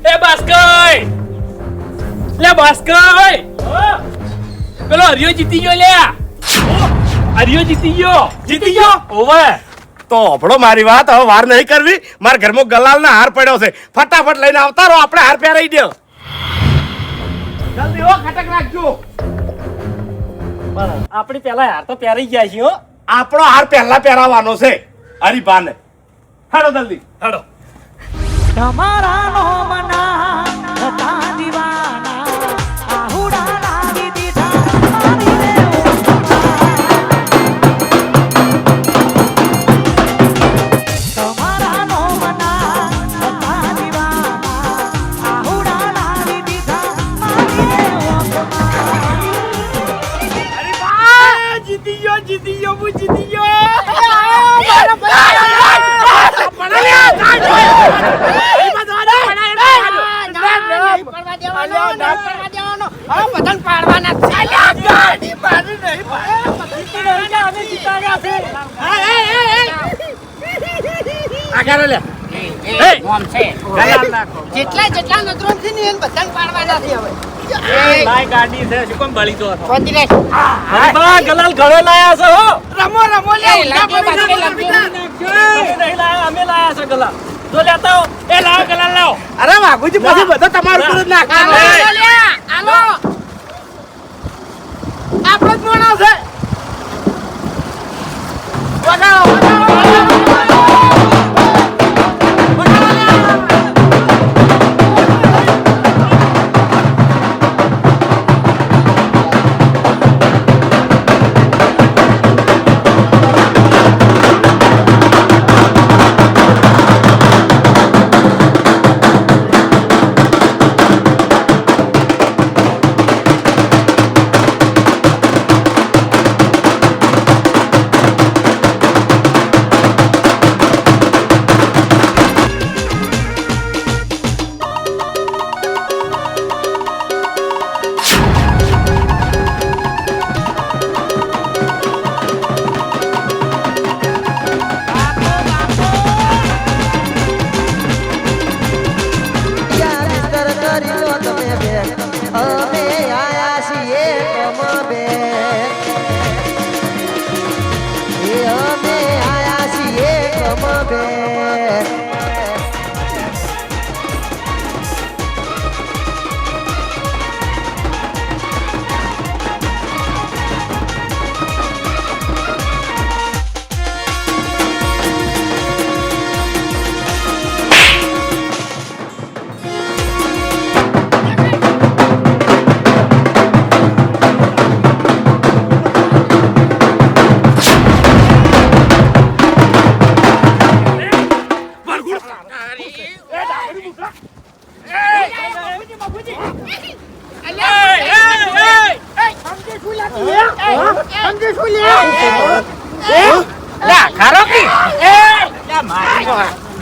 એ બાસ્કર લે બાસ્કર પેલો હરિયો જીતી ગયો લે હરિયો જીતી ગયો ઓવે તો આપણો મારી વાત હવે વાર નહીં કરવી મારા ઘરમાં ગલાલના હાર પડ્યો છે ફટાફટ લઈને આવતા રહો આપણે હાર પહેરાઈ દો જલ્દી હો ખટક રાખજો આપણી પેલા હાર તો પહેરી ગયા છે હો આપણો હાર પહેલા પહેરાવાનો છે હરીબાને હાડો જલ્દી હાડો તમારા નોમના હતા દીવાના આહુડા લાવી દીધા મારી રે તમારા નોમના હતા દીવાના આહુડા લાવી દીધા મારી રે હરીબા જીતી ગયો હું જીતી ગયો જેટલા નજરો થી ને બધા પાડવાના છે હવે લાય ગાડી છે શું કોમ બળી તો હરીબા ગલાલ ઘરે લાયા છે હો રમો લે અમે લાયા છે ગલાલ તો લેતા હો એ લાવ ગલાલ લાવ અરે વાઘુજી પછી બધો તમારું પર જ નાખે આલો આપણો જ મોણો છે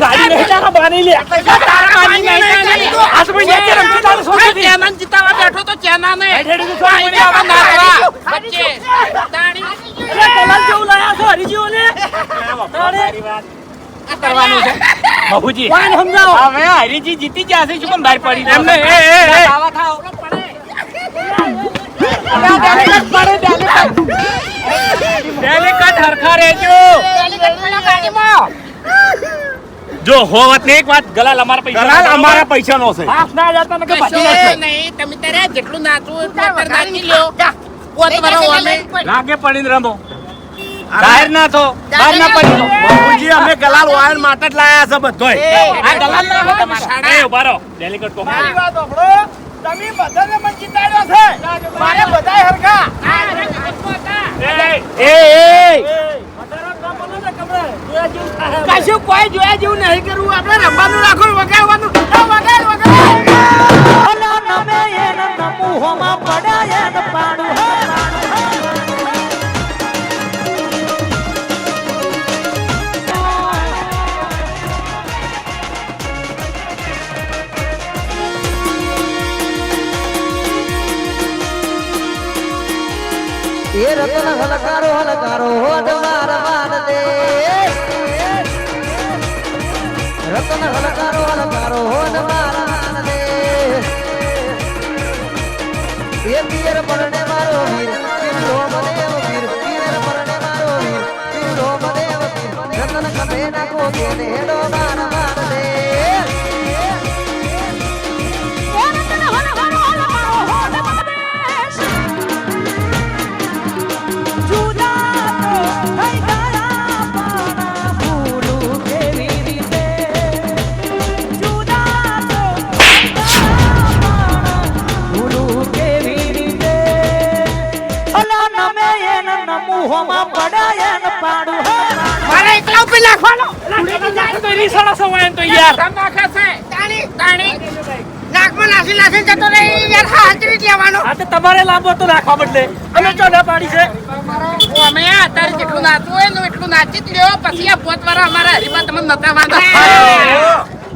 ગાડી નહીં તારા બાની લે તારા પાણી નહીં આ તો ભાઈ નેચે રમતી તારે સોચી હતી ચેનન જીતાવા બેઠો તો ચેના ને હેડેડી તો સોચી હતી આવા નાખવા વચ્ચે તાણી અરે ગલાલ જેવું લાયા છો હરીજીઓ ને તારે કરવાનું છે બાબુજી વાન સમજાવો હવે હરીજી જીતી ગયા છે શું કોમ બહાર પડી એમને આવા થાવ ડેલિકેટ હરખા રહેજો જો હોવત ને એક વાત ગલાલ અમારા પૈસા ગલાલ અમારા પૈસાનો છે હાફ ના જતા ને કે ભાજી કશો નાખે નહીં તમે તારે જેટલું નાચવું એટલું નાચી લ્યો પોત મારો અમે લાગે પડીને રમો બહાર ના થો બહાર ના પડી દો બાબુજી અમે ગલાલ વાયર માટે જ લાયા છે બધોય આ ગલાલ ના હો તમારા એ ઉભા રહો ડેલિકેટ કોમ મારી વાત સાંભળો તમે બધાને મન જીતાડ્યો છે મારે બધાય હરખા કશું કોઈ જોયા જેવું નહીં કરવું આપણે રમવાનું રાખો વગાડવાનું વગાડ ઓલા નમે એને નમુ હોમાં પડ્યા એને પાડું એ રતન હલકારો હલકારો હોદ માર માર દે રતન હલકારો હલકારો હોન મારા દે એ પિયર પરણે મારો વીર પીરો મદેવ વીર પિયર પરણે મારો વીર પીરો મદેવ વીર રતન કભે ના કો દેને હેડો મારા દે મારે એકલા ઉપર નાખવાનો નાખે છે તાણી તાણી નાકમાં નાસી નાસી જતો રહી યાર હાજરી જ લેવાનો તમારે લાંબો તો નાખવા બદલે અમે ચો ના પાડી છે અમે અત્યારે જેટલું નાચવું હોય ને એટલું નાચી જ લ્યો પછી આ પોત વાળા અમારા હરીબા તમને નતા વાંધા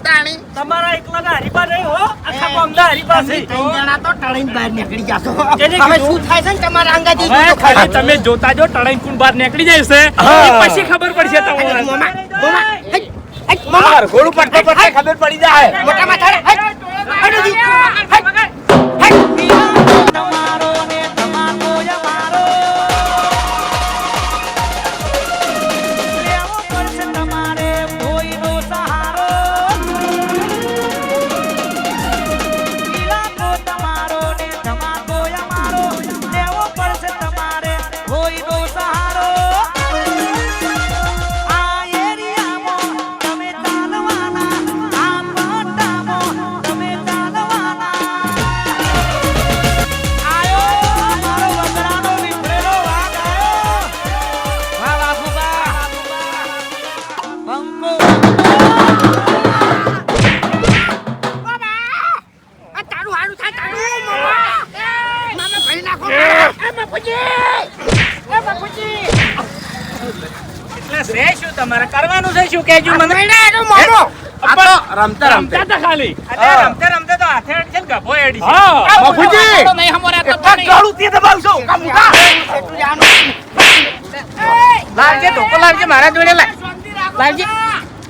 તાણી તમારા એકલાના હરીબા નહીં હો આખા ગામના હરીબા છે ત્રણ જણા તો ટળીને બહાર નીકળી જશો કેને હવે કીધું? શું થાય છે ને તમારા અંગાથી હવે ખાલી તમે જોતા જો ટળાઈ કુણ બહાર નીકળી જાય છે એ પછી ખબર પડશે તમને મોમા મોમા હટ હટ મોમા ઘોડું પટકે પટકે ખબર પડી જાય મોટા માથા હટ હટ તમારો ને તમારો યમારો લેવો પડશે તમારે કોઈનો સહારો પીલાકો તમારો ને તમારો યમારો લેવો પડશે તમારે કોઈનો સહારો આ એરિયામાં તમે ચાલવાના આ પટ્ટામાં તમે ચાલવાના આયો મારો વગડાનો નીકળેલો વાઘ આયો વાહ બાપુબા બંકો આ તારું હારું થાય તારું મોમા મામા ભાઈ નાખો એ બાપુજી એટલે છે શું તમારે કરવાનું છે શું કહેજો મને મહિના એનો મોમો રમતા રમતા તા ખાલી રમતા રમતા તો હાથે અડી છે ને ગભો અડી છે બાપુજી નહીં હમોરા તો એટલા ગળું તે દબાવશો કામ ઉઠા એટલું જાણું લાલજી ધોકો લાલજી મારા જોડે લાય લાલજી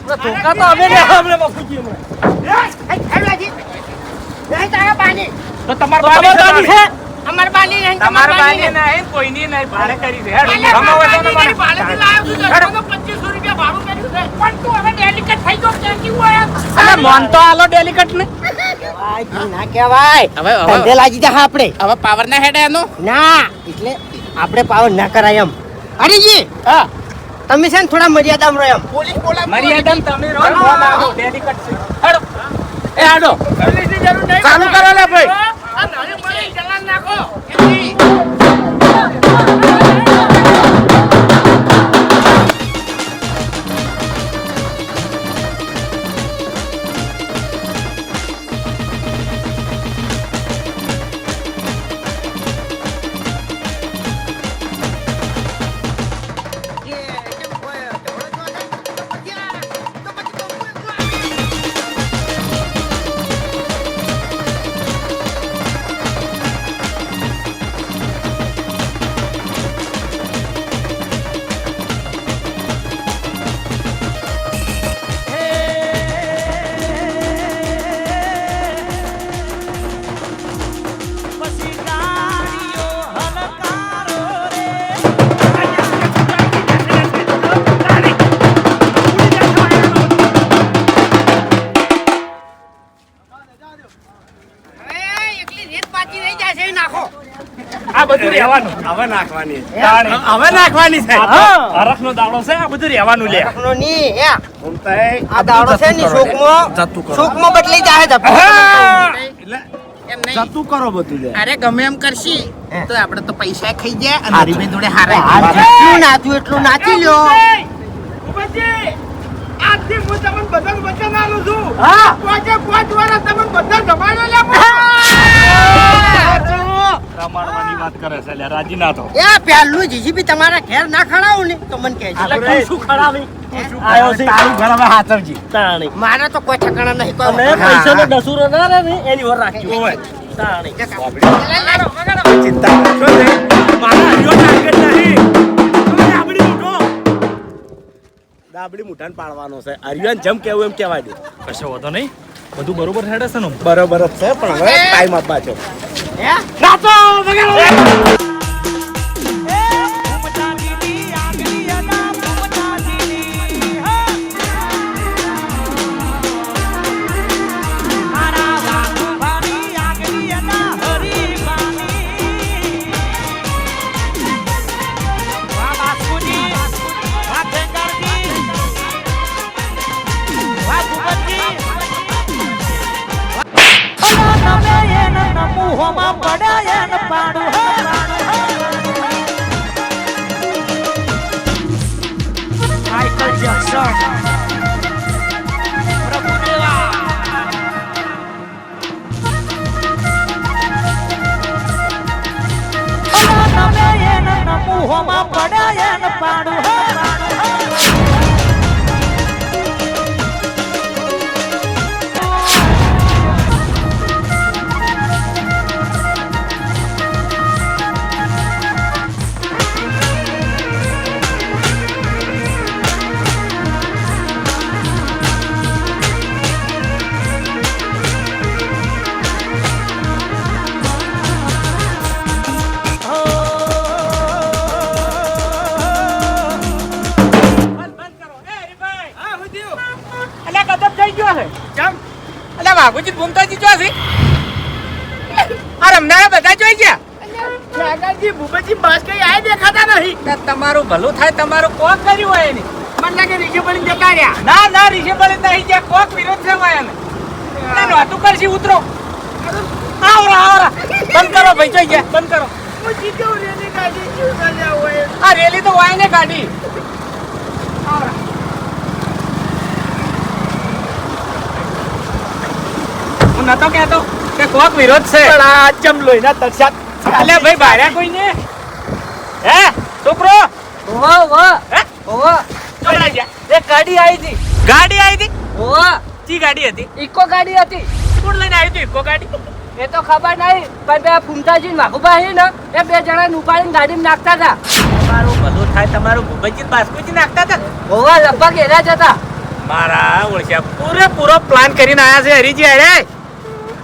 ધોકા તો અમે લે હમણે બાપુજી હમણે હેડવાજી નહીં તારા બાની તો તમાર બાની છે અમાર બાની નહીં તમાર બાની નહીં કોઈની નહીં ભાડે કરી દે હેડ ગમાવે તો મને ભાડેથી લાવ્યો છું તો 2500 રૂપિયા ભાડું કર્યું છે પણ તું હવે ડેલિકેટ થઈ ગયો કે કેવું હોય અરે મન તો આલો ડેલિકેટ ને ના કહેવાય હવે ધંધે લાગી જા આપણે હવે પાવર ના હેડે એનો ના એટલે આપણે પાવર ના કરાય એમ હરીજી હા તમે છે ને થોડા મર્યાદામાં રહો એમ પોલીસ બોલા મર્યાદા તમે રહો ડેલિકેટ છે હેડો એ આડો પોલીસની જરૂર નહીં ચાલુ કરો લે ભાઈ આ નાની પડી ચલાન નાખો પછી ગાડીઓ હલકારો રે હવે એકલી રેત પાછી રહી જાય છે એ નાખો આ બધું રહેવાનું હવે નાખવાની તાણી. હવે નાખવાની છે હરખનો દાડો છે આ બધું રહેવાનું લે રાખનો ની હે ઘૂમતા એ આ દાડો છે ને જતું કરો. શોકમાં બદલાઈ જાય છે એટલે એમ નહીં જતું કરો બધું લે અરે ગમે એમ કરશી તો આપણે તો પૈસા ખાઈ જાય અને હરીબે જોડે હારે જેટલું નાચ્યું એટલું નાચી લ્યો આજથી હું તમને બધાને વચન આલું છું હા પાંચે 5 વાર તમને બધા જમાડો લે રમાડવાની વાત કરે છે લે રાજી ના તો એ પહેલું જીજીબી તમારા ઘેર ના ખડાવું ને તો મને કહેજો એટલે તું શું ખરાવી આયો છે તારું ઘર હવે હાચવજી તાણી મારે તો કોઈ ઠકાણા નહીં કોઈ અને પૈસાનો દસુરો ના રહે ને એની વર રાખજો તાણી ચિંતા કરશો નહીં મારા હરિયો ટાર્ગેટ નહીં તમે આપણી ઉઠો દાબડી મુઠાને પાડવાનો છે આર્યન જેમ કેવું એમ કહેવાય દે. કશો વાંધો નહીં, બધું બરોબર હેડે છે ને? બરોબર જ છે પણ હવે ટાઈમ આપવા છો. તમારું ભલું થાય, તમારું કોક કર્યું હોય એની. મને લાગે રીશે બળીને જતા રહ્યા. ના ના, રીશે બળીને નહીં જ્યાં કોક વિરોધ છે હોય એને. નહોતું કરશી, ઉતરો. આવરા બંધ કરો ભાઈ, જોઈ ગયા બંધ કરો. આ રેલી તો વાય ને કાઢી. હું નતો કહેતો કે કોક વિરોધ છે. ચમ લોહીના તરસાદ. અલે ભાઈ બાર્યા કોઈ ને હે છોકરો? વાહ વાહ હે વાહ, ચોરાઈ ગયા. એક ગાડી આવી હતી. ગાડી આવી હતી? વાહ, ચી ગાડી હતી? ઇકો ગાડી હતી. કોણ લઈને આવ્યું તું ઇકો ગાડી? એ તો ખબર નહીં, પણ બે ફૂમતાજી ને વાઘુભાઈ ને એ બે જણા ઉપાડીને ગાડીમાં નાખતા હતા. તમારું ભલું થાય, તમારું ભૂપતજી બાસ્કુજી નાખતા હતા. હોવા લગભગ એના જ હતા. મારા ઓળખ્યા પૂરેપૂરો પ્લાન કરીને આયા છે હરીજી. અરે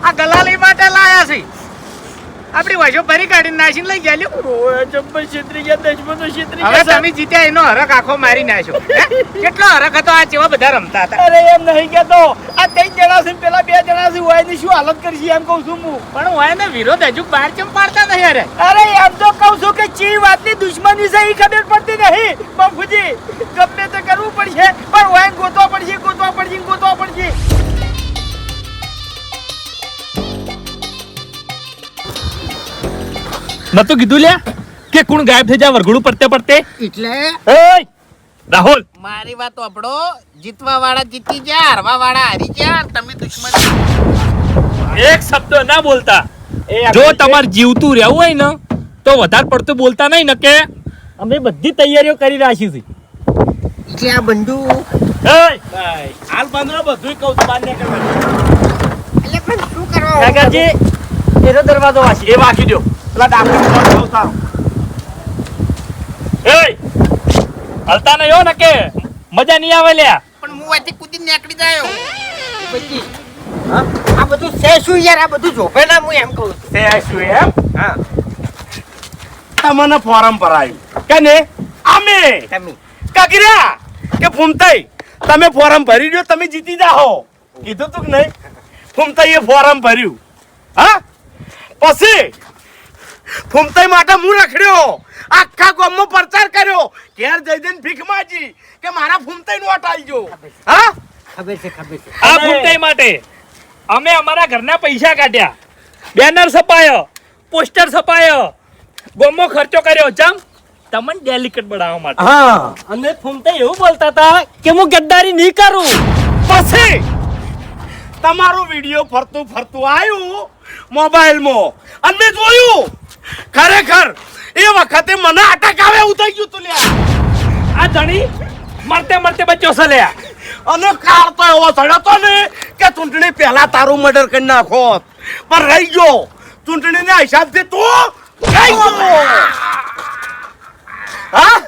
આ ગલાલી માટે લાયા છે. આપણી વાજો ફરી કાઢીને નાસીને લઈ ગયા લ્યો. હવે તમે જીત્યા એનો હરખ આખો મારી નાખ્યો. કેટલો હરખ હતો, આ જેવા બધા રમતા હતા. અરે એમ નહીં કેતો, આ 3 જણા છે પેલા 2 જણા છે હોય ની શું હાલત કરશી એમ કહું છું હું. પણ હું એને વિરોધ હજુ બહાર કેમ પાડતા નહીં? અરે અરે એમ તો કહું છું કે ચી વાતની દુશ્મની છે એ ખબર પડતી નહીં. બાપુજી ગમે તે કરવું પડશે, પણ હોય ગોતવા પડશે. નતું કીધું લ્યા કે કોણ ગાયબ થઈ જાય વરઘોડું પડતે પડતે? એટલે રાહુલ મારી વાત સાંભળો, જીતવા વાળા જીતી ગયા, હારવા વાળા હારી ગયા. તમે દુશ્મન એક શબ્દ ના બોલતા. જો તમારે જીવતું રહેવું હોય ને તો વધારે પડતું બોલતા નહીં ને, કે અમે બધી તૈયારીઓ કરી રાખી છે. એટલે આ બંધુ હાલ બાંધો બધું કહું છું બાંધ કરવાનું. એટલે પણ શું કરવા? કાકાજી એનો દરવાજો વાંચી એ વાંકી દો પેલા ડાક્ટર ઉતારો. હલતા નહીં હો ને, કે મજા નહીં આવે લ્યા. પણ હું અહીંથી કૂદીને નીકળી જાયો. પછી આ બધું છે શું યાર? આ બધું જોભે ના, હું એમ કહું છું. તે શું એમ? હા, તમને ફોરમ ભરાયું કે ને? અમે તમે કાકીરા કે ફૂમતાઈ તમે ફોરમ ભરી દો, તમે જીતી જાઓ. કીધું તું કે નહીં? ફૂમતાઈએ ફોરમ ભર્યું. હા, પછી ફૂમતાઈ માટે હું રખડ્યો, આખા ગામમાં પ્રચાર કર્યો, ઘેર જઈ જઈને ભીખ માંગી કે મારા ફૂમતાઈ નોટ આલજો. હા, ખબર છે. આ ફૂમતાઈ માટે અમે અમારા ઘરના પૈસા કાઢ્યા, બેનર છપાયો, પોસ્ટર છપાયો, ગોમો ખર્ચો કર્યો. જમ તમને ડેલિકેટ બનાવવા માટે. હા, અને ફૂમતાઈ એવું બોલતા હતા કે હું ગદ્દારી નહીં કરું. પછી તમારો વિડીયો ફરતું આવ્યું મોબાઈલમાં અને મેં જોયું. ખરેખર એ વખતે મને અટક આવે એવું થઈ ગયું તું લ્યા. આ ધણી મરતે મરતે બચ્યો છે લ્યા. અને કાર તો એવો સડ્યો તો ને કે ચૂંટણી પહેલા તારું મર્ડર કરી નાખો, પણ રહી ગયો ચૂંટણીના હિસાબથી તું રહી ગયો. હા,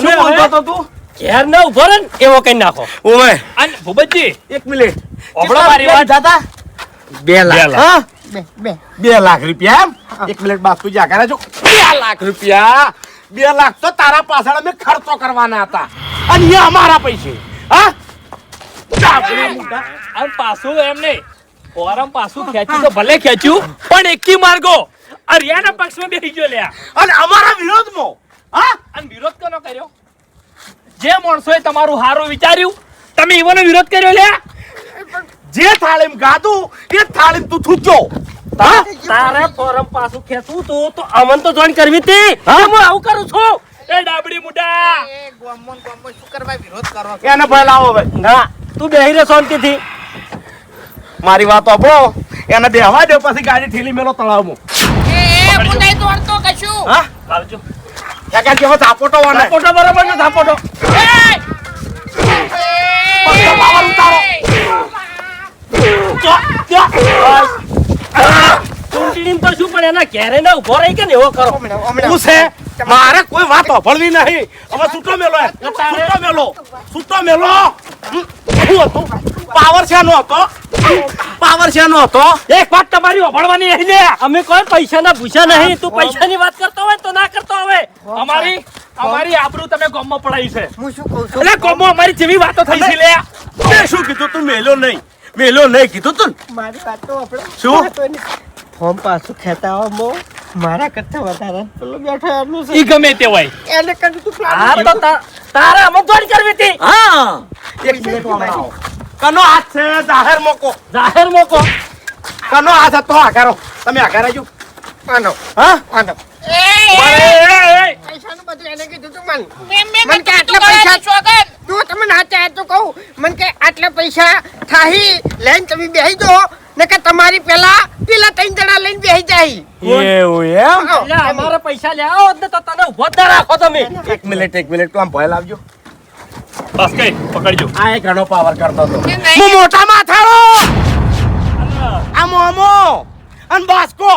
શું બોલતો તો તું? ઘેર ના ઉભો રહે ને એવો કઈ નાખો. ઓય અને ભૂપતજી એક મિનિટ ઓબળો મારી વાત. દાદા 2 લાખ હા બે બે 2 લાખ રૂપિયા એમ? એક મિનિટ બાપુજી આ કરે છો 2 લાખ રૂપિયા 2 લાખ તો તારા પાછળ અમે ખર્ચો કરવાના હતા અને એ અમારા પૈસે હા ડાબડી મોટા. આમ પાછું એમ નહીં ફોરમ પાછું ખેંચ્યું તો ભલે ખેંચ્યું પણ એકી માર્ગો હરિયાના પક્ષમાં બેસી ગયો લ્યા. અને અમારા વિરોધમાં હા અને વિરોધ કોનો કર્યો? જે માણસોએ તમારું હારું વિચાર્યું તમે એવાનો વિરોધ કર્યો લ્યા. જે થાળીમ ગાધું એ થાળીમ તું થૂક્યો હા તારે ફોરમ પાછું ખેંચવું તું તો અમન તો જોઈન કરવી હતી. હા હું આવું કરું છું. એ ડાબડી મુઢા શું કરવા વિરોધ કરો? એને ભાઈ લાવો ભાઈ ના તું બેહી રે શાંતિથી. મારી વાત આપો એને બેહવા દે પછી ગાડી ઠેલી મેલો તળાવમાં એ હું નહીં દોડતો કશું. હા આવજો. કાકા કેવો ઝાપોટો વાને ઝાપોટો બરાબર ને ઝાપોટો. પગનો પાવર ઉતારો. ચૂંટણીમાં તો શું પણ એના ઘેરે ના ઉભો રહી કે ને એવો કરો. શું છે મારે કોઈ વાત સાંભળવી નહીં હવે છૂટો મેલો એમ. છૂટો મેલો છૂટો મેલો શું હતું પાવર શેનો હતો પાવર શેનો હતો એક વાત તમારી ઓભળવાની નહીં લે. અમે કોઈ પૈસાના ભૂસા નહીં. તું પૈસાની વાત કરતો હોય તો ના કરતો હવે. અમારી આબરૂ તમે ગોમમાં પડાઈ છે. હું શું કહું છું એટલે ગોમમાં અમારી જેવી વાતો થઈ છે લ્યા. તે શું કીધું તું મેલો નહીં કીધું તું ને? મારી વાત તો આપણે શું? ફોર્મ પાછું ખેંચાવામાં મારા કરતા વધારે પેલો બેઠો એટલું છે ઈ ગમે તે હોય. એને કદી તું હા તો તારે અમન જોઈન કરવી હતી. હા એક મિનિટ વાળો કનો હાથ છે જાહેર મોકો જાહેર મોકો. કનો હાથ હતો આકારો તમે આકારા જો આનો હા આનો એ પૈસાનું બધું એને કીધું તું મને મેં મને કે કીધું આટલા ગળાની સોગંદ. તું તમે ના ચાહે તો કહું મને કે આટલા પૈસા થાહી લઈને તમે બેહી દો ને કે તમારી પેલા 3 જણા લઈને બેહી જાય એવું એમ એટલે અમારે પૈસા લેવા હોત ને તો તને ઉભો જ ના રાખો તમે. એક મિનિટ તું આમ ભય લાવજો બસ કઈ પકડજો. આ એક ઘણો પાવર કરતો હતો કે નહીં. હું મોટા માથાળો આ મોમો અન બાસ્કો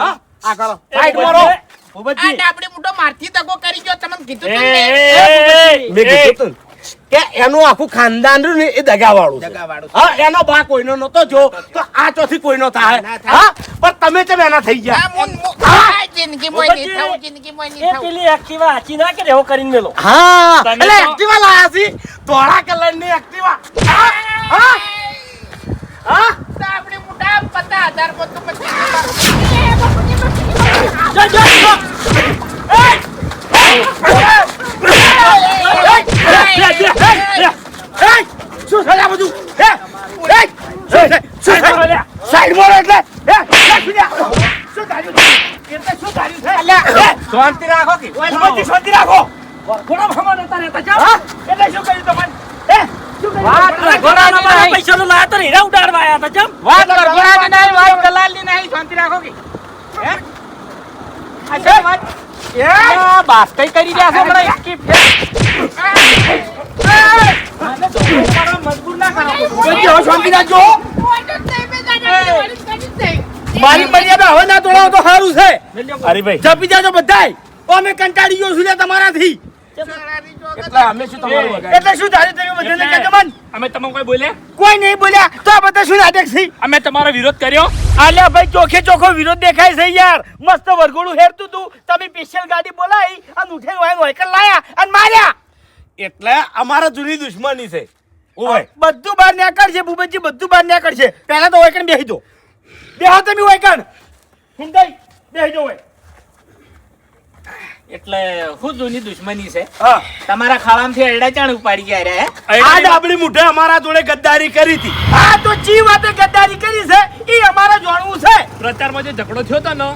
હા આ કરો સાઈડ મારો આ ભૂપતજી ડાબડી મોઢો મારથી દગો કરી ગયો. તમને કીધું એ, તું ને. મેં કીધું તું કે એનું આખું ખાનદાન રહ્યું ને એ દગાવાળું છે. હા એનો બા કોઈનો નતો જો તો આ ચોથી કોઈનો થાય હા પણ તમે કેમ એના થઈ ગયા આ આ જિંદગીમાં નહીં થવું, જિંદગીમાં નહીં એ થવું. પેલી એક્ટિવા હાચી ના કરે એવો કરીને મેલો. હા તમે એટલે તો- એક્ટિવા લાયા છી ધોળા કલરની એક્ટિવા હા હા હા ડાબડી મોઢા 50,000 માં તો પછી શું છે આ બધું શું છે સાઈડ બોલો એટલે શું ધાર્યું એટલે શું ધાર્યું છે શાંતિ રાખો કે ભૂપતજી શાંતિ રાખો થોડા ભગવાન હતા રહેતા જાઓ. હા એટલે શું કર્યું તમારે વાત રઘોડાની અમારા નહીં. પૈસાનું લાયા તો હીરા ઉડાડવા આયા હતા ચમ. વાત રઘોડાની નહીં, વાત દલાલની નહીં. શાંતિ રાખો કે હે? આ છે વાત? આ બાસ્કઈ કરી રહ્યા છો હમણાં એકી આને તો ઉપાડવા મજબૂર ના કરો. ભૂપતજી હવે શાંતિ રાખજો મારી મર્યાદા હવે ના તોડાવો તો સારું છે અરે ભાઈ જપી જાજો બધાય અમે કંટાળી ગયો છું લે તમારાથી એટલે અમે શું તમારું વગાડ્યું? એટલે શું ધારી તમે બધાને કહેજો મન અમે તમને કોઈ બોલ્યા? કોઈ નહીં બોલ્યા તો આ બધા શું નાટક છે અમે તમારો વિરોધ કર્યો? આલ્યા ભાઈ ચોખે ચોખ્ખો વિરોધ દેખાય છે યાર મસ્ત વરઘોડું હેરતું તું તમે સ્પેશિયલ ગાડી બોલાવી અને ઉઠે હોય કર લાયા અને માર્યા એટલે અમારા જૂની દુશ્મની છે ઓય બધું બહાર નીકળશે ભૂપતજી બધું બહાર નીકળશે પહેલા તો ઓયકણ બેહી દો બેહો તમે ઓયકણ હિંદાઈ બેહી દો ઓય એટલે શું જૂની દુશ્મની છે? હા તમારા ખાડામાંથી અરડા ચાણ ઉપાડી ગયા રે હે? આ ડાબડી મુઠે અમારા જોડે ગદ્દારી કરી હતી આ તો ચી વાતે ગદ્દારી કરી છે ઈ અમારે જાણવું છે પ્રચારમાં જે ઝઘડો થયો હતો ને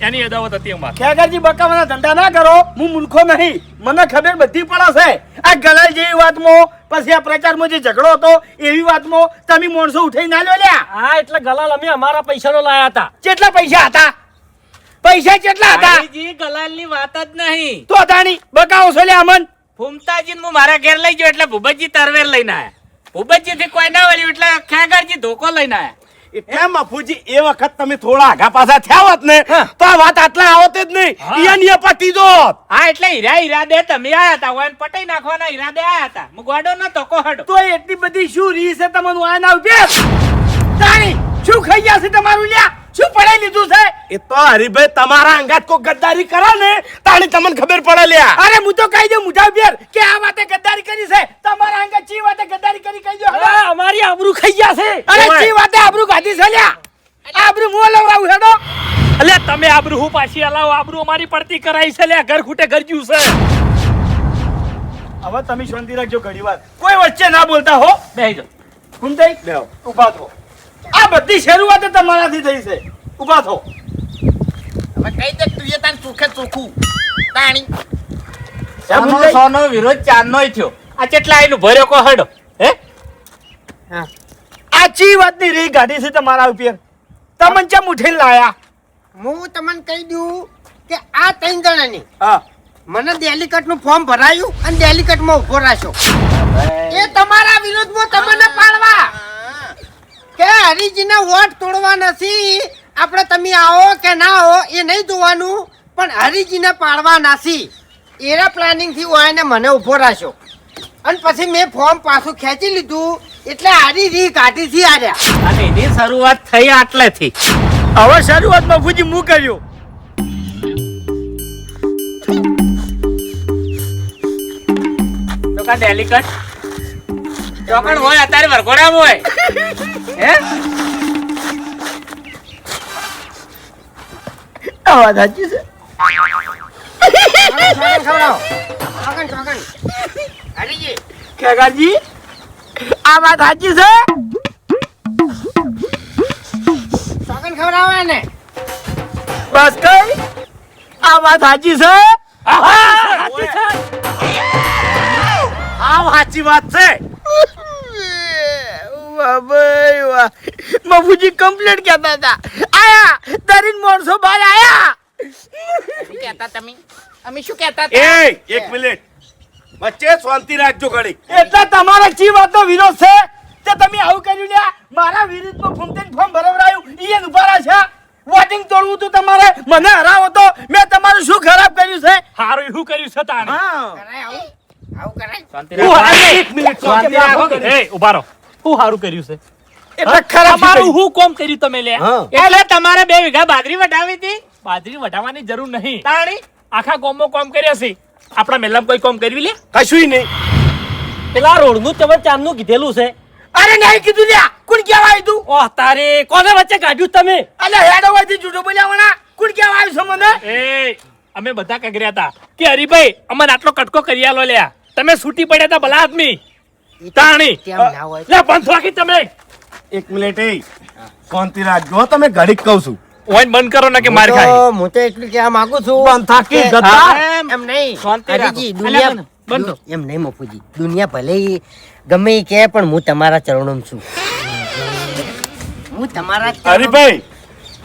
એની અદાવત હતી અમારી. ખેગરજી બકાવાના ધંધા ના કરો હું મૂર્ખો નહીં મને ખબર બધી પડે છે આ ગલાલ જેવી વાતમાં પછી આ પ્રચારમાં જે ઝઘડો હતો એવી વાતમાં તમે માણસો ઉઠાઈ ના લ્યા હા એટલે ગલાલ અમે અમારા પૈસાનો લાયા હતા. કેટલા પૈસા હતા પૈસા કેટલા હતા હરીજી ગલાલની વાત જ નહીં. તો અદાણી બકાવો છો લે અમન ફૂમતાજીને હું મારા ઘેર લઈ ગયો એટલે ભૂપતજી તરવેર લઈને આયા. ભૂપતજીથી કોઈ ના વળ્યું એટલે ખેગરજી ધોકો લઈને આયા. એટલે મફુજી એ વખત તમે થોડા આગા પાછા થયા હોત ને તો આ વાત આટલા આવત જ નહીં. ઈયા પટી દોત. હા એટલે ઈરાદે તમે આયા હતા ઓન પટાઈ નાખવાના ઈરાદે આયા હતા હું ગોડો નતો કોહડો તો એટલી બધી શું રીસ છે તમને આ ના ઉભે તાણી શું ખાઈ ગયા છે તમારું લ્યા શું પડાઈ લીધું છે એ તો હરીભાઈ તમારા અંગાત કોઈ ગદ્દારી કરે ને તાણી તમને ખબર પડે લ્યા. અરે હું તો કહી દઉં મુઠા બેર કે આ વાતે ગદ્દારી કરી છે તમારા અંગત ચી વાતે ગદ્દારી કરી કહી દો અરે, અમારી આબરૂ ખાઈ ગયા છે. અરે ચી વાતે આબરૂ ગાધી છે લ્યા આબરૂ મો લવરાવું હેડો અલ્યા તમે આબરૂ હું પાછી હલાવો આબરૂ અમારી પડતી કરાઈ છે લ્યા ઘર ખૂટે ઘર જ્યું છે. હવે તમે શાંતિ રાખજો ઘડીવાર કોઈ વચ્ચે ના બોલતા હો બેહી જાઓ. ફૂમતાઈ બેહો. ઊભા થો આ બધી શરૂઆત તમારાથી થઈ છે ઊભા થો હવે કઈ દે તું એ તાર ચોખે ચોખ્ખું તાણી સોનો સોનો વિરોધ ચાંદનોય થયો આ કેટલા આઈનું ભર્યો કોહડો હે આ ચી વાતની રી ગાડી છે તમારા ઉપર તમને ચમ ઉઠીને લાયા હું તમને કહી દઉં કે આ ત્રણ જણાની હા મને ડેલિકેટ નું ફોર્મ ભરાયું અને ડેલિકેટ માં ઉભો રાખ્યો એ તમારા વિરોધમાં તમને પાડવા કે હરીજીને વોટ તોડવા નથી આપણે તમે આવો કે ના આવો એ નહીં જોવાનું પણ હરીજીને પાડવા નથી એના પ્લાનિંગ થી હોય ને મને ઉભો રાખ્યો અને પછી મેં ફોર્મ પાછું ખેંચી લીધું એટલે આરી રી કાઢી થી આર્યા અને એની શરૂઆત થઈ આટલેથી હવે શરૂઆતમાં ફૂજી હું કર્યો તો કા ડેલિકેટ ચોકણ હોય અત્યારે વરઘોડામાં હોય હે આ વાત સાચી છે કાકાજી આ વાત સાચી છે સોગન ખવડાવે ને બસ કઈ આ વાત સાચી છે આ સાચી વાત છે. વાહ ભાઈ વાહ મફુજી કમ્પ્લેટ કહેતા હતા આયા દરીન માણસો બહાર આયા શું કહેતા તમે અમે શું કહેતા એ હતા એક મિનિટ વચ્ચે શાંતિ રાખજો ઘડી. એટલે તમારા ચી વાતનો વિરોધ છે તે તમે આવું કર્યું લ્યા મારા વિરુદ્ધમાં ફૂમતેન ફોર્મ ભરવરાયું ઈયન ઉભા રહ્યા છે વોટિંગ તોડવું તું તમારે મને હરાવો તો મેં તમારું શું ખરાબ કર્યું છે હારું શું કર્યું છે તાણે હા કરાય આવું આવું કરાય શાંતિ હું રાખો. હારું- એક મિનિટ શાંતિ રાખો કે એ ઉભા રહો શું હારું કર્યું છે એટલે ખરાબ તમારું હું કોમ કર્યું તમે લે હા એટલે તમારે 2 વીઘા બાજરી વટાવી હતી બાજરી વટાવવાની જરૂર નહીં તાણી આખા ગામમાં કામ કર્યા છે આપણા મેલામાં કોઈ કામ કરવી લે કશુંય નહીં. પેલા રોડ નું તમે ચાંદનું કીધેલું છે અરે નહીં કીધું લ્યા કોણ કહેવાય તું ઓહ તારે કોને વચ્ચે કાઢ્યું તમે અલે હેડો વાથી જુઠો બોલ્યાવાના કોણ કહેવાય છે મને એ અમે બધા કગર્યા હતા કે હરીભાઈ અમને આટલો કટકો કરી આલો લ્યા તમે છૂટી પડ્યા હતા ભલા આદમી તાણી લે બંધ રાખી તમે એક મિનિટ એ શાંતિ રાખજો હો, તમે ઘડીક કહું છું. ઓઈન બંધ કરો ને કે માર ખાય હું તો એટલું કહેવા માંગુ છું બંધ થાકી કે- ગદ્દાર. એમ નહીં શાંતિ રાખો. હરીજી, દુનિયા બંધો. એમ નહીં મફુજી દુનિયા ભલે ઈ ગમે ઈ કહે પણ હું તમારા ચરણોમાં છું હું તમારા ચરણોમાં- હરીભાઈ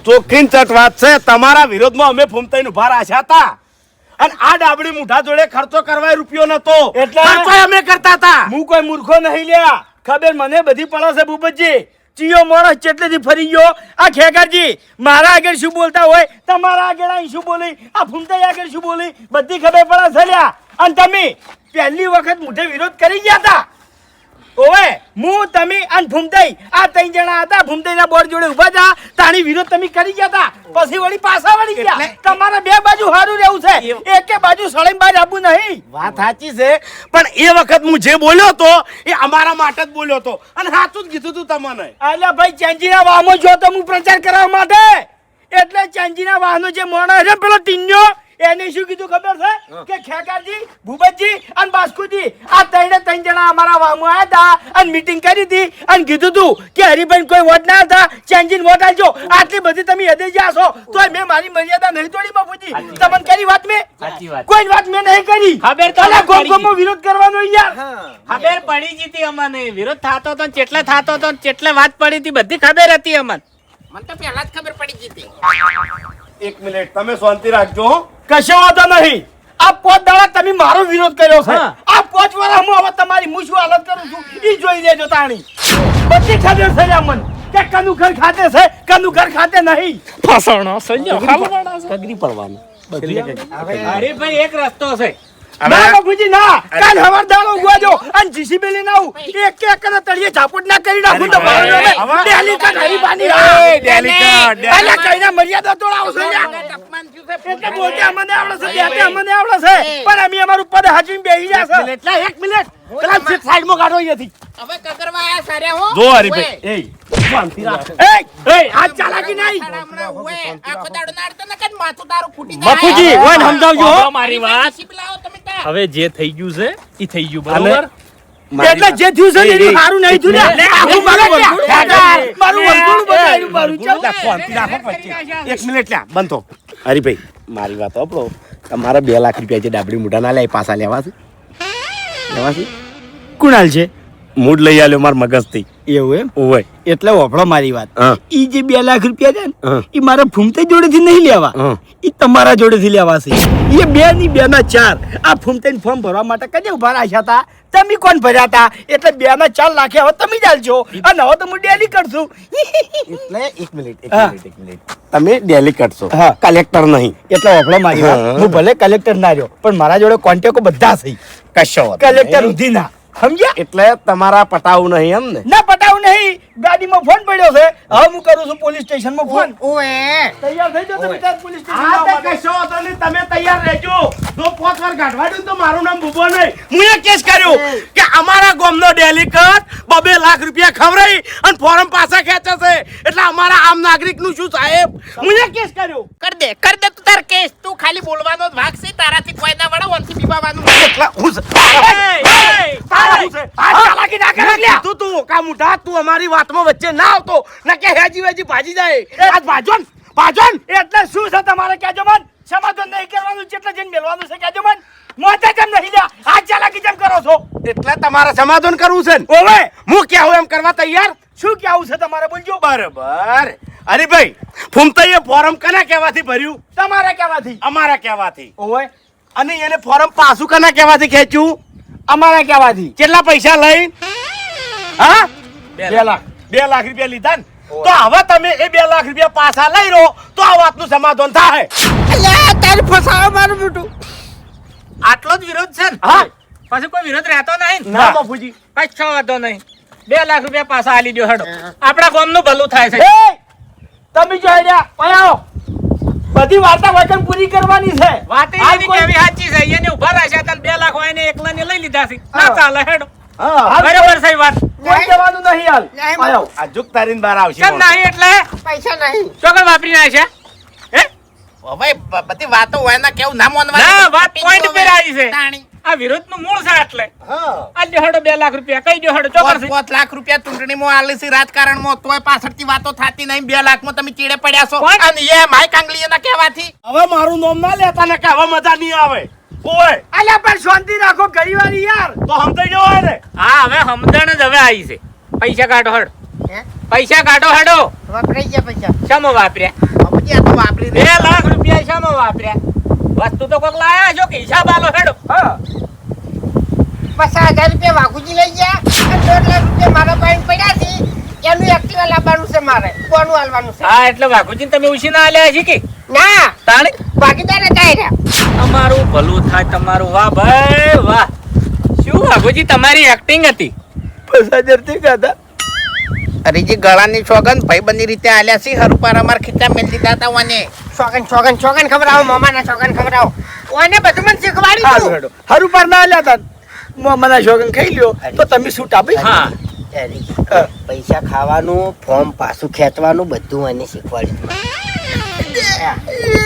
ચોખ્ખી ને ચટ વાત છે તમારા વિરોધમાં અમે ફૂમતાઈને ઉભા રાખ્યા હતા અને આ ડાબડી મુઠા જોડે ખર્ચો કરવા રૂપિયો નતો એટલે? ખર્ચો અમે કરતા હતા. હું કોઈ મૂર્ખો નહીં લ્યા ખબર મને બધી પડે છે ભૂપતજી ચિયો માણસ ચેટલેથી ફરી ગયો આ ખેગારજી મારા આગળ શું બોલતા હોય તમારા આગળ અહીં શું બોલી આ ફૂમતાઈ આગળ શું બોલી બધી ખબર પડે છે લ્યા અને તમે પહેલી વખત મોઢે વિરોધ કરી ગયા હતા ઓવે હું તમે અને ફૂમતાઈ આ ત્રણ જણા હતા ફૂમતાઈના બોર્ડ જોડે ઊભા હતા તાણી વિરોધ તમે કરી ગયા હતા પછી વળી પાછા વળી ગયા તમારા બે બાજુ હારું રહેવું છે એકે બાજુ સળીને બહાર આવવું નહીં વાત સાચી છે પણ એ વખત હું જે બોલ્યો તો એ અમારા માટે જ બોલ્યો તો અને સાચું જ કીધું તું તમને. અલ્યા ભાઈ ચાંદીના વાહમાં જો તો હું પ્રચાર કરવા માટે એટલે ચાંદીના વાહનો જે મોણા છે પેલો ટીન્યો એને શું કીધું ખબર છે કે ખેકારજી ભૂપતજી અને બાસ્કુજી આ ત્રણ જણા અમારા વાહમાં આવ્યા હતા અને મીટિંગ કરી હતી અને કીધું તું કે હરિભાઈ કોઈ વોટ ના હતા ચાંદીને વોટ આલજો આટલી બધી તમે હદે જ્યાં છો તો મેં મારી મર્યાદા નહીં તોડી બાપુજી તમને કરી વાત મેં સાચી વાત કોઈ વાત મેં નહીં કરી ખબર તો અલ્યા, પડી ગોમ-ગોમમાં વિરોધ કરવાનો યાર ખબર પડી જીતી અમને વિરોધ થતો તો ચેટલે થતો તો ચેટલે વાત પડી હતી બધી ખબર હતી અમને મને તો પહેલા જ ખબર પડી ગઈ હતી એક મિનિટ તમે શાંતિ રાખજો હો. કશો વાંધો નહીં આ 5 દાડા તમે મારો વિરોધ કર્યો છે હા. આ 5 વર્ષ હું હવે તમારી હું શું હાલત કરું છું ઈ જોઈ લેજો તાણી બધી ખબર છે લ્યા મને કે કનું ઘર ખાતે છે કનું ઘર ખાતે નહીં ફસાણો સંજો ખાલવાડા છે કગરી પડવાનું બધું એક એક. હરીભાઈ એક રસ્તો છે. ના બાપુજી ના કાલ હવાર દાડો ઉગવાજો અને જીસીબી લઈને આવું એક એક કરે તળિયે ઝાપટ ના કરી નાખું તો મારો હવે ડેલી કા હરીબાની એ ડેલિકેટ અલ્યા કઈના મર્યાદા તોડાવો છો લ્યા. અપમાન થયું છે. એટલે બોલતે અમને આવડે છે બેતે અમને આવડે છે પણ અમે અમારું પદ હાચવીને બેહી જા છે એટલે 1 મિનિટ પેલા સાઈડમાં કાઢો અહીંયાથી. હવે કકરવા આયા સાર્યા હો. જો હરીભાઈ એ શાંતિ રાખ. એ આ ચાલાકી નહીં હમણાં હુએ, આખો દાડો નાડતો ને કદ માથું તારું ફૂટી બાપુજી ઓન સમજાવજો સાંભળો મારી વાત જીસીબી લાવો તમે તાર. હવે જે થઈ ગયું છે એ થઈ ગયું બરોબર એટલે જે થયું છે ને એનું સારું નહીં થયું ને આખું મારું વર્તુળ મારું વર્તુળ બતાવ્યું મારું ચાલ શાંતિ રાખો પછી. 1 મિનિટ લ્યા બંધ થો. હરીભાઈ મારી વાત સાંભળો. તમારા 2 લાખ રૂપિયા જે ડાબડી મૂઢા ના લે પાછા લેવા છે કુણાલ છે મૂડ લઈ આલ્યો માર મગજથી. એવું એમ ઓય એટલે વફળો મારી વાત હા. ઈ જે 2 લાખ રૂપિયા છે ને હા. ઈ મારા ફૂમતે જોડેથી નહીં લેવા હા. ઈ તમારા જોડેથી લેવા છે એ 2 ની 2 ના 4 આ ફૂમતે ફોર્મ ભરવા માટે કદે ઉભા રાખ્યા હતા તમે કોણ ભર્યા હતા એટલે 2 ના 4 લાખ હવે તમે જ આલજો અને હવે તો હું ડેલી કરશું એટલે 1 મિનિટ હા. 1 મિનિટ તમે ડેલી કરશો હા. કલેક્ટર નહીં એટલે વફળો મારી વાત હા. હું ભલે કલેક્ટર ના રહ્યો પણ મારા જોડે કોન્ટેક્ટ બધા છે કશો વાંધો કલેક્ટર નહીં. સુધી ના સમજ્યા એટલે તમારા પટાવું નહીં એમ ને ના પટાવું નહીં ગાડીમાં ફોન પડ્યો છે હવે હું કરું છું પોલીસ સ્ટેશનમાં ફોન ઓએ તૈયાર થઈ જાઓ તમે ત્યાં પોલીસ સ્ટેશન હા આવવા તે માટે. કશો વાંધો નહીં. તમે તૈયાર રહેજો. જો 5 વાર ગાંઠવાડ્યું તો મારું નામ ભૂપો નહીં. હું એ કેસ કર્યો કે અમારા ગામનો ડેલિકેટ 2 લાખ રૂપિયા ખવડાવી અને ફોરમ પાછા ખેંચે છે એટલે અમારા આમ નાગરિકનું શું સાહેબ? હું એ કેસ કર્યો. કર દે તું તાર કેસ. તું ખાલી બોલવાનો જ ભાગ છે, તારાથી કોઈ ના વડે વંશી બીબાવાનું. એટલે હું તારા હું છે? આ ચાલાકી ના કરે લ્યા. તું કા મુઢા તું અમારી વાતમાં વચ્ચે ના આવતો ન કે હેજી વેજી ભાજી જાય. આજ ભાજોન ભાજોન એટલે શું છે તમારે કહેજો મન સમાધાન નહીં કરવાનું જેટલા જણ મેલવાનું છે કહેજો મન મોતે કેમ નહીં લ્યા આ ચાલાકી કેમ કરો છો એટલે તમારે સમાધાન કરવું છે ને? ઓવે હું કેવું એમ કરવા તૈયાર? શું કેવું છે તમારે બોલજો બરાબર. હરીભાઈ ફૂમતાઈએ ફોરમ કના કહેવાથી ભર્યું? તમારે કહેવાથી અમારા કહેવાથી. ઓવે અને એને ફોરમ પાછું કના કહેવાથી ખેંચ્યું? અમારે કહેવાથી કેટલા પૈસા લઈ? હા 2 લાખ 2 લાખ રૂપિયા લીધા ને તો હવે તમે એ 2 લાખ રૂપિયા પાછા લઈ રહો તો આ વાતનું સમાધાન થાય. અલ્યા તાર ફસાવા મારું મોટું. આટલો જ વિરોધ છે ને? હા પછી કોઈ વિરોધ રહેતો નહીં ના બાપુજી. કશો વાંધો નહીં. 2 લાખ રૂપિયા પાછા આલી દો હેડો. આપણા ગામનું ભલું થાય છે. એ તમે જો આયા આવો બધી વાર્તા વચન પૂરી કરવાની છે વાત આ એની કોઈ- કેવી સાચી છે. એને ઉભા રાખ્યા હતા ને 2 લાખ હોય ને એકલાને લઈ લીધા છે. ના હા. ચાલે હેડો. હા બરાબર છે વાત. કોઈ જવાનું નહીં હાલ નહીં. આયો આ જુક તારીને બહાર આવશે. કેમ નહીં એટલે પૈસા નહીં. ચોકડ વાપરી નાખ્યા? હે? હવે બધી વાતો હોય ના કેવું ના મોનવા. ના, વાત point પર આવી છે. તાણી. આ વિરોધનું મૂળ છે એટલે. હા આલ દો હેડો 2 લાખ રૂપિયા. કઈ દો હેડો ચોકડ છે. 5 લાખ રૂપિયા ચૂંટણીમાં આલે છે રાજકારણમાં, તોય પાછળથી વાતો થાતી નહીં. 2 લાખમાં તમે ચીડે પડ્યા છો. કોણ? અને એ માય કાંગલીના કહેવાથી. હવે મારું નામ ના લેતા ને કે હવે મજા નહીં આવે. ઓય અલ્યા પણ શાંતિ રાખો ઘડીવારી યાર તો સમજાઈ જવાય ને. હા હવે સમજણ જ હવે આવી છે. પૈસા કાઢો હેડો. હે? પૈસા કાઢો હેડો. વપરાઈ ગયા પૈસા. શામાં વાપર્યા? બાપુજી આ તો વાપરી 2 લાખ રૂપિયા શામાં વાપર્યા? વસ્તુ તો કોક લાયા છો કે હિસાબ આલો હેડો. હા 50,000 રૂપિયા વાઘુજી લઈ ગયા અને 1.5 લાખ રૂપિયા મારા પાસે પડ્યા છે. એનું એક્ટિવા લાવવાનું છે મારે. કોનું હાલવાનું છે? હા એટલે વાઘુજીને તમે ઉછીના આલ્યા છે કે ના, તાણે ભાગીદાર હતા એ રહ્યા. તમારું ભલું થાય તમારું. વાહ ભાઈ વાહ. શું વાઘુજી તમારી એક્ટિંગ હતી. 50,000 થી ગાધા હરીજી ગળાની સોગન ભાઈબંધની રીતે આલ્યા છે. હરુપાર અમાર ખીચા મેલ દીધા હતા ઓને. સોગન ખવડાવો, મામાના સોગન ખવડાવો. ઓને બધું મને શીખવાડી હારું દીધું. હેડો હારું પર ના આલ્યા તા મોમાના શોગન ખાઈ લ્યો તો તમે છૂટ આપી હા પૈસા ખાવાનું ફોર્મ પાછું ખેંચવાનું બધું એને શીખવાડ્યું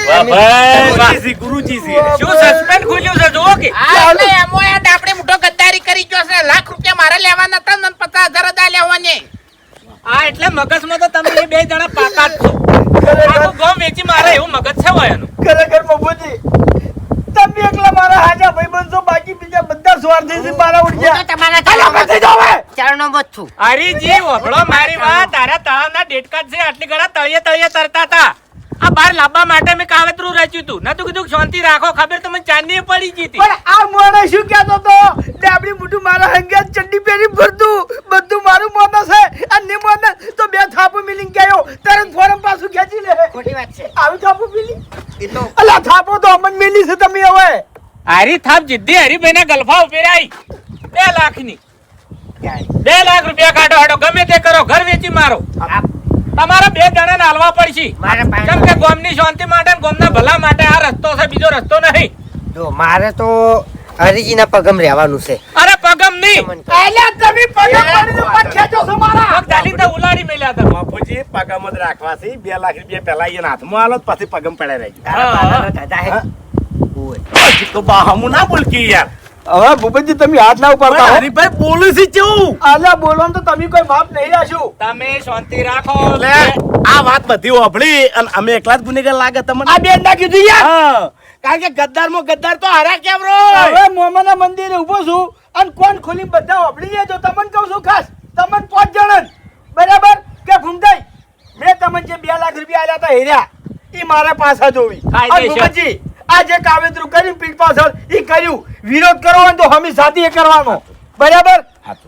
વાહ ભાઈ વાહ. ગુરુજી છે, ગુરુજી છે. શું સસ્પેન્સ ખુલ્યું છે જુઓ કે આ એટલે એમોય આ ડાબડે મોટો ગદ્દારી કરી ગયો છે. લાખ રૂપિયા મારે લેવાના હતા ને 50,000 જ આલ્યા ઓને. આ એટલે મગજમાં તો તમે એ 2 જણા પાકા જ છો. આખું ગામ વેચી મારે એવું મગજ છે હોય એનું. ખરેખર મગુજી તમે એકલા મારા હાજા ભાઈબંધ છો બાકી બીજા બધા સ્વાર્થી છે મારા હું તો ઉડ્યા તમારા અલા પછી જાવ હવે ચરણોમાં જ છું હરીજી વભળો મારી વાત. તારા તળાવના ડેટકા છે આટલી ગળા તળિયે તરતા હતા. આ બહાર લાવવા માટે મેં કાવતરું રચ્યું હતું. નતું કીધું કે શાંતિ રાખો. ખબર તમને ચાંદની પડી ગઈ હતી. પણ આ મોણે શું કહેતો તો ડાબડી મોઢું મારા હંગાત ચડ્ડી પહેરી ફરતું બધું મારું મોનો છે અને ને મોને તો 2 થાપ એ તો અલા થાપો તો અમન મેલી છે તમે હવે હારી થાપ જીદ્દી હરીભાઈ ના ગલ્ફા ઉપેરાઈ 2 લાખની 2 લાખ રૂપિયા કાઢો હાડો ગમે તે કરો ઘર વેચી મારો તમારા 2 જણાને હાલવા પડશે મારા પાસે કેમ કે ગામની શાંતિ માટે ને ગામના ભલા માટે આ રસ્તો છે બીજો રસ્તો નહીં જો મારે તો હરીજીના પગમ રહેવાનું છે. અરે પગમ નહીં અલ્યા તમે પગમ પાડીને પગ ખેંચો છો મારા પગ ડાલી તો ઉલાડી મેલ્યા તમે બાપુજી પગમ જ રાખવા છે 2 લાખ રૂપિયા પહેલા એને હાથમાં આલો પછી પગમ પડ્યા રહેજો તારા બાલાનો દાદા હે. ઓય. હજી તો બાહામું ના બોલકી યાર હવે ભૂપતજી તમે હાથ ના ઉપાડતા હો. હરીભાઈ બોલું છે કેવું અલ્યા બોલવાનું તો તમે કોઈ બાપ નહીં રાખ્યું તમે શાંતિ રાખો એટલે આ વાત બધી વાપરી અને અમે એકલા જ ગુનેગાર લાગે તમને આ બેન ના કીધું યાર હા કારણ કે ગદ્દારમાં ગદ્દાર તો હારા કેમ રો હવે મોમાના મંદિરે ઉભો છું અને કોણ ખોલી બધા ઓબળી લેજો તમને કહું છું ખાસ તમને 5 જણ બરાબર કે ઘૂમતાઈ મેં તમને જે 2 લાખ રૂપિયા આલ્યા હતા હેર્યા ઈ મારા પાછા જોવી અને ભૂપતજી આ જે કાવેતરું કર્યું પીઠ પાછળ ઈ કર્યું વિરોધ કરવો હોય તો હમી સાથે કરવાનો બરાબર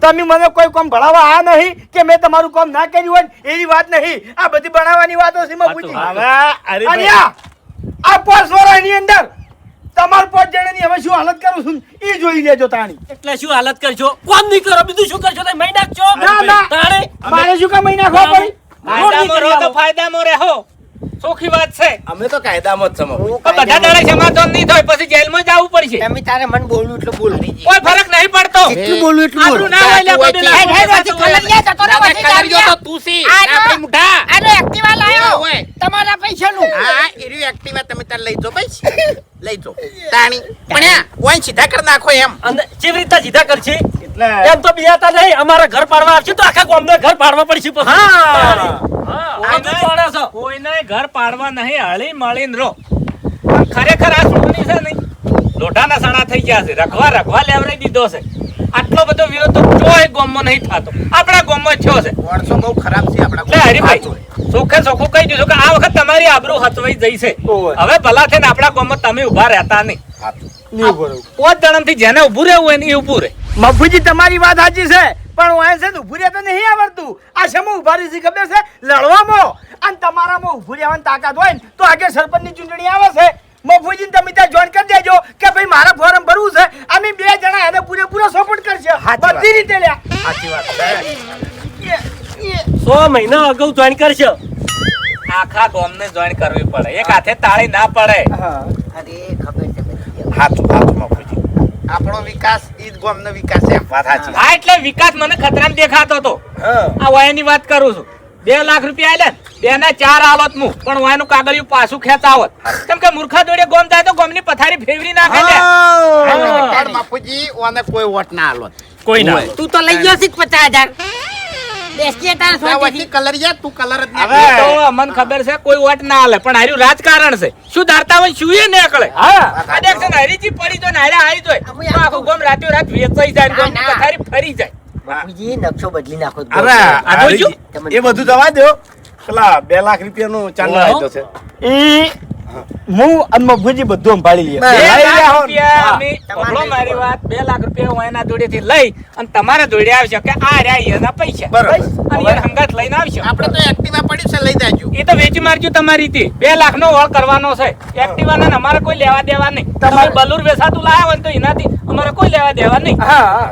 તમે મને કોઈ કામ ભણાવવા આ નહીં કે મેં તમારું કામ ના કર્યું હોય એવી વાત નહીં આ બધી બનાવવાની વાતો છે મેં પૂછી હવે અને આ 5 વર્ષની અંદર તમાર 5 જણાની હવે શું હાલત કરું છું ઈ જોઈ લેજો તાણી એટલે શું હાલત કરશો કોમ નહીં કરો બીજું શું કરશો તમે મહી નાખશો ના ના તાણે મારે શું કામ મહિના ખવા પડી ફાયદામાં રહો તો ફાયદામાં રહો ચોખ્ખી વાત છે અમે તો કાયદામાં જ સમો તો બધા દાડા સમાધાન નહીં થાય પછી જેલમાં જવું પડશે તમે તારે મન બોલવું એટલે બોલ હરીજી. કોઈ ફરક નહીં પડતો જેટલું બોલવું એટલું બોલ. આટલું ના હોય લે હોય બધું છે. ના હોય. હેડ, કલરિયા જતો રહો, પછી કલરિયો તો તું સી આપણી મુઠા આનો એક્ટિવા લાયો ઓય. તમારા પૈસાનું. હા એરી એક્ટિવા તમે તાર લઈ જો ભાઈ લઈ જો તાણી પણ આ ઓય સીધા કર નાખો એમ અને કેવી રીતે જીધા કરશે એટલે એમ તો બિયાતા નહીં અમારા ઘર પાડવા આવશે તો આખા ગામને ઘર પાડવા પડશે પછી. હા. બધું જાણે છો. કોઈને ઘર પાડવા નહીં હળી મળીને રહો પણ ખરેખર આ ચૂંટણી છે નહીં લોઢાના સાણા થઈ ગયા છે રખવા લેવરાઈ દીધો છે આટલો બધો વિરોધ તો કોઈ ગામમાં નહીં થતો આપણા ગામમાં થયો છે વર્ષો બહુ ખરાબ છે આપણા એટલે હરીભાઈ ચોખ્ખે ચોખ્ખું કહી દીધું કે આ વખત તમારી આબરૂ હચવાઈ જઈ છે ઓવે. હવે ભલા થઈને આપણા ગામમાં તમે ઉભા રહેતા નહીં નહીં બરોબર 5 જણાથી જેને ઊભું રહેવું હોય ને એ ઊભું રહે મફુજી તમારી વાત સાચી છે પણ હું છે ને ઊભું રહેતો નહીં આવડતું આ શેમાં ઊભા રહી છે ખબર છે લડવામાં અને તમારામાં ઊભું રહેવાની તાકાત હોય ને તો આગળ સરપંચની ચૂંટણી આવે છે મફુજી તમે ત્યાં જોઈન કરી દેજો કે ભાઈ મારા ફોરમ ભરવું છે અમે 2 જણા એને પૂરેપૂરો સપોર્ટ કરશે સાચી વાત. બધી રીતે લ્યા સાચી વાત છે 100 મહિના અગાઉ જોઈન કરશે આખા ગામને જોઈન કરવી પડે એક હાથે તાળી ના પડે અરે ખબર છે બધી. હાચું હાચું બાપુજી આપણો વિકાસ ઈ જ ગામનો વિકાસ છે વાત સાચી હા એટલે વિકાસ મને ખતરામાં દેખાતો હતો હા આ વાયની વાત કરું છું 2 લાખ રૂપિયા આલ્યા ને 2 ના 4 આલોત હું પણ વાયનું કાગળિયું પાછું ખેંચાવત કેમ કે મૂર્ખા જોડે ગોમ જાય તો ગોમની પથારી ફેરવી નાખે લે પણ બાપુજી ઓને કોઈ વોટ ના આલો કોઈ ના તું તો લઈ ગયો છે 50,000 બેસીએ તાર આ સોચી વચ્ચે કલરિયા તું કલર જ હવે નહીં તો અમને ખબર છે કોઈ વોટ ના આલે પણ હાર્યું રાજકારણ છે શું ધારતા હોય શું એ નીકળે આ દેખ છે ને હરીજી પડી તો નાયરા આવી જોય તો આખું ગોમ રાત્યો રાત વેચાઈ જાય ને ગોમની પથારી ફરી જાય બાપુજી નકશો બદલી નાખો તો હવે આ જોઈજો. એ બધું દવા દો પેલા 2 લાખ રૂપિયાનું ચાંદલો આવ્યો છે ઈ હું અને મફુજી બધું સંભાળી લે 2 લઈ લાખ જાઓ. રૂપિયા અમે તમારે સાંભળો મારી વાત 2 લાખ રૂપિયા હું એના જોડેથી લઈ અને તમારા જોડે આવશે કે આ રહ્યા એના પૈસા બરોબર. અને એને હંગાત લઈને આવશે આપણે તો એક્ટિવા પડ્યું છે લઈ જાજો એ તો વેચી મારજો તમારી રીતે 2 લાખ નો વળ કરવાનો છે એક્ટિવા ને અમારે કોઈ લેવા દેવા નહીં તમારે બલુર વેસાતું લાયા હોય ને તો એનાથી અમારે કોઈ લેવા દેવા નહીં હા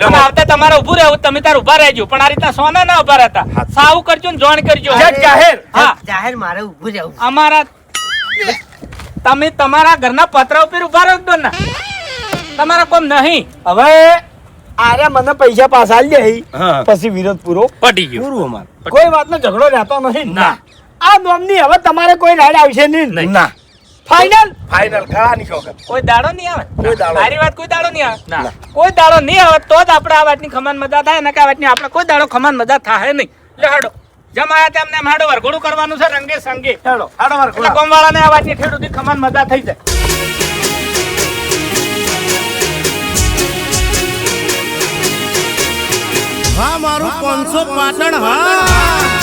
અને આવતા તમારે ઊભું રહેવું તમે તાર ઊભા રહેજો પણ આ રીતના સોના ના ઊભા રહેતા સાવ કરજો ને જોણ કરજો જજ જાહેર હા જાહેર મારે ઊભું રહેવું અમારા તમે તમારા ઘરના પતરા ઉપર ઊભા રહો દો ને તમારા કોમ નહીં હવે આરે મને પૈસા પાછા આલી દે હા. પછી વિરોધ પૂરો પટી ગયું પૂરું અમાર કોઈ વાતનો ઝઘડો રહેતો નથી ના. આ નોમની હવે તમારે કોઈ રાડ આવશે નહીં ના ફાઇનલ ફાઇનલ કરાની શોખન કોઈ દાડો નહીં આવે કોઈ દાડો મારી વાત કોઈ દાડો નહીં આવે ના. કોઈ દાડો નહીં આવે તો જ આપણે આ વાતની ખમાન મજા થાય ને કે આ વાતની આપણે કોઈ દાડો ખમાન મજા થાય નહીં લે હાડો જેમ આયા તેમ ને એમ હાડો વરઘોડું કરવાનું છે રંગે સંગે હેડો હાડો વાર એટલે ગામવાળાને આ વાતની ઠેડ સુધી ખમાન મજા થઈ જાય હા મારું 500 પાટણ હા